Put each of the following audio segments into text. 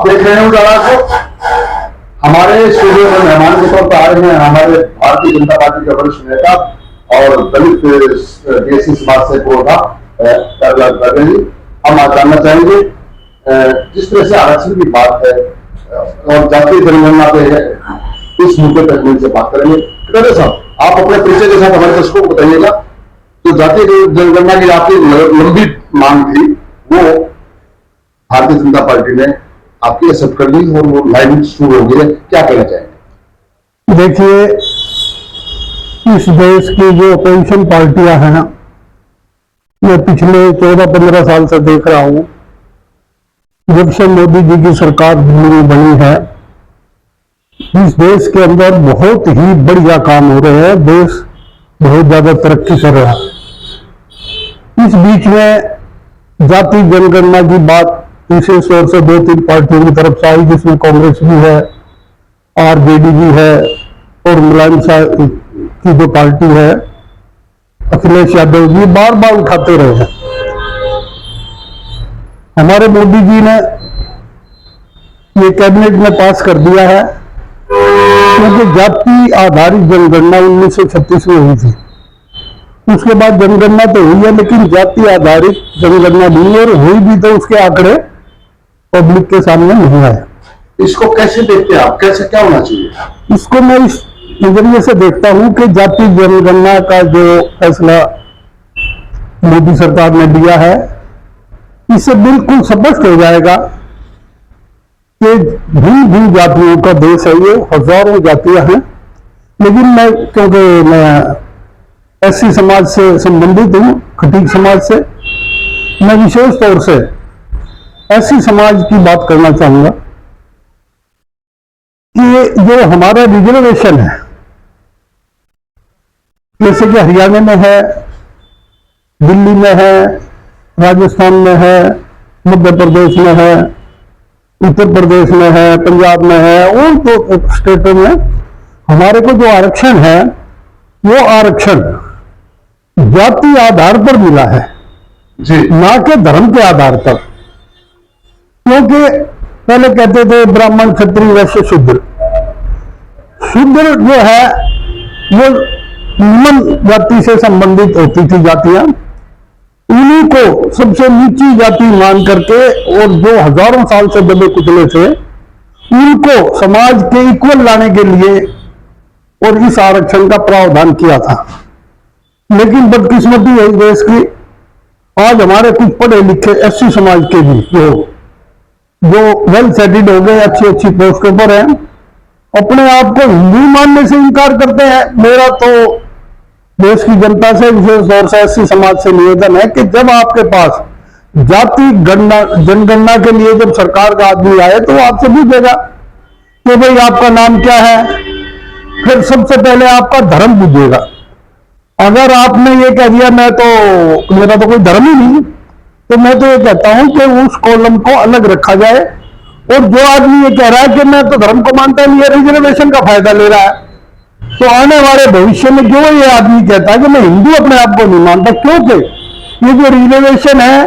आप देख रहे हैं उजाला को। हमारे स्टूडियो में मेहमान के तौर पर आए हैं हमारे भारतीय जनता पार्टी के वरिष्ठ नेता और दलित देसी समाज से पूर्व हम आज जानना चाहेंगे जिस तरह से आरक्षण की बात है और जातीय जनगणना पे है, इस मुद्दे पर हम इनसे बात करेंगे। कटोरे साहब, आप अपने परिचय के साथ हमारे दर्शकों को बताइएगा, जो जातीय जनगणना की आपकी लंबी मांग थी वो भारतीय जनता पार्टी ने आपकी एक्सेप्ट कर ली और वो लाइन शुरू हो गई है, क्या कहना चाहेंगे? देखिए, इस देश की जो अपोजिशन पार्टियां हैं ना, मैं पिछले 14-15 साल से देख रहा हूं, जब से मोदी जी की सरकार दिल्ली में बनी है, इस देश के अंदर बहुत ही बढ़िया काम हो रहे हैं, देश बहुत ज्यादा तरक्की कर रहा है। इस बीच में जाति जनगणना की बात विशेष तौर से 2-3 पार्टियों की तरफ से आई, जिसमें कांग्रेस भी है, आरजेडी भी है और मुलायम साहब की जो पार्टी है अखिलेश यादव जी बार बार उठाते रहे हैं। हमारे मोदी जी ने ये कैबिनेट में पास कर दिया है, क्योंकि जाति आधारित जनगणना 1936 में हुई थी। उसके बाद जनगणना तो हुई है, लेकिन जाति आधारित जनगणना नहीं, और हुई भी तो उसके आंकड़े पब्लिक के सामने नहीं आए। इसको कैसे देखते हैं आप, कैसे क्या होना चाहिए? इसको मैं इस नजरिए से देखता हूं कि जाति जनगणना का जो फैसला मोदी सरकार ने लिया है, इससे बिल्कुल स्पष्ट हो जाएगा कि भिन्न भिन्न जातियों का देश है, ये हजारों जातियां हैं। लेकिन मैं, क्योंकि मैं एससी समाज से संबंधित हूं, खटीक समाज से, मैं विशेष तौर से एससी समाज की बात करना चाहूंगा कि जो हमारा रिजर्वेशन है, जैसे कि हरियाणा में है, दिल्ली में है, राजस्थान में है, मध्य प्रदेश में है, उत्तर प्रदेश में है, पंजाब में है, और तो स्टेटों में हमारे को जो आरक्षण है वो आरक्षण जाति आधार पर मिला है जी, ना कि धर्म के आधार पर। क्योंकि पहले कहते थे ब्राह्मण क्षत्रिय वैश्य शूद्र। शूद्र जो है वो निम्न जाति से संबंधित होती थी जातियां, उन्हीं को सबसे नीची जाति मान करके और जो हजारों साल से दबे कुचले थे उनको समाज के इक्वल लाने के लिए और इस आरक्षण का प्रावधान किया था। लेकिन बदकिस्मती है इस देश की, आज हमारे कुछ पढ़े लिखे एससी समाज के भी जो वेल सेटिल्ड हो गए, अच्छी अच्छी पोस्टों पर हैं, अपने आप को हिंदू मानने से इनकार करते हैं। मेरा तो देश की जनता से, विशेष तौर से एससी समाज से निवेदन है कि जब आपके पास जाति जनगणना के लिए जब सरकार का आदमी आए तो वो आपसे पूछेगा कि भाई आपका नाम क्या है, फिर सबसे पहले आपका धर्म पूछेगा। अगर आपने ये कह दिया मेरा तो कोई धर्म ही नहीं, तो मैं तो ये कहता हूं कि उस कॉलम को अलग रखा जाए। और जो आदमी ये कह रहा है कि मैं तो धर्म को मानता नहीं, रिजर्वेशन का फायदा ले रहा है, तो आने वाले भविष्य में जो ये आदमी कहता है कि मैं हिंदू अपने आप को नहीं मानता, क्योंकि ये जो रिजर्वेशन है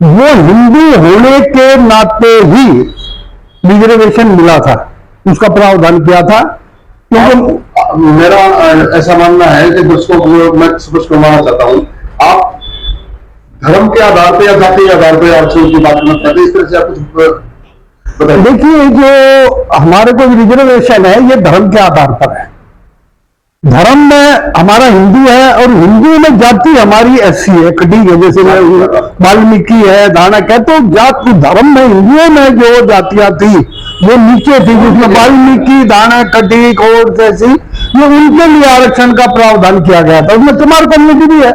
वो हिंदू होने के नाते ही रिजर्वेशन मिला था, उसका प्रावधान किया था। क्योंकि मेरा ऐसा मानना है कि दोस्तों को मैं स्पष्ट करवाना चाहता हूं, आप धर्म के आधार पर या जाति के आधार पर आरक्षण की बात करना चाहते हैं, इस तरह से आप कुछ बताइए। देखिए, जो हमारे को रिजर्वेशन है ये धर्म के आधार पर है। धर्म में हमारा हिंदू है और हिंदू में जाति हमारी एससी है, खटीक है, जैसे वाल्मीकि है, दानक है। तो जाति धर्म में हिंदुओं में जो जातियां थी वो नीचे थी, जिसमें वाल्मीकि, दानक, खटीक और जैसी, ये उनके लिए आरक्षण का प्रावधान किया गया था। उसमें चमार कम्युनिटी भी है,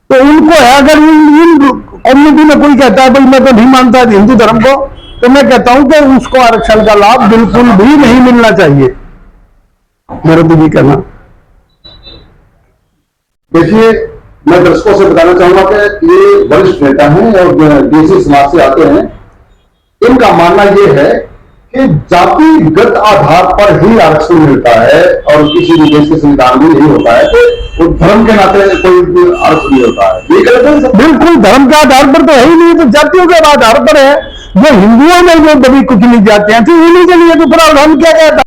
तो उनको है। अगर इन कम्युनिटी में कोई कहता है भाई मैं तो नहीं मानता हिंदू धर्म को, तो मैं कहता हूं कि उसको आरक्षण का लाभ बिल्कुल भी नहीं मिलना चाहिए, मेरा तो ये कहना। देखिए, मैं दर्शकों से बताना चाहूंगा कि ये वरिष्ठ नेता हैं और देसी समाज से आते हैं। इनका मानना यह है कि जातिगत आधार पर ही आरक्षण मिलता है और किसी भी देश के संविधान में नहीं होता है, तो धर्म के नाते कोई आरक्षण नहीं होता है। ये गलत है? बिल्कुल धर्म के आधार पर तो है ही नहीं, तो जातियों के आधार पर है। जो हिंदुओं में जो दबी कुचली जाते हैं, तो उन्हीं के लिए तो प्रावधान क्या कहता है?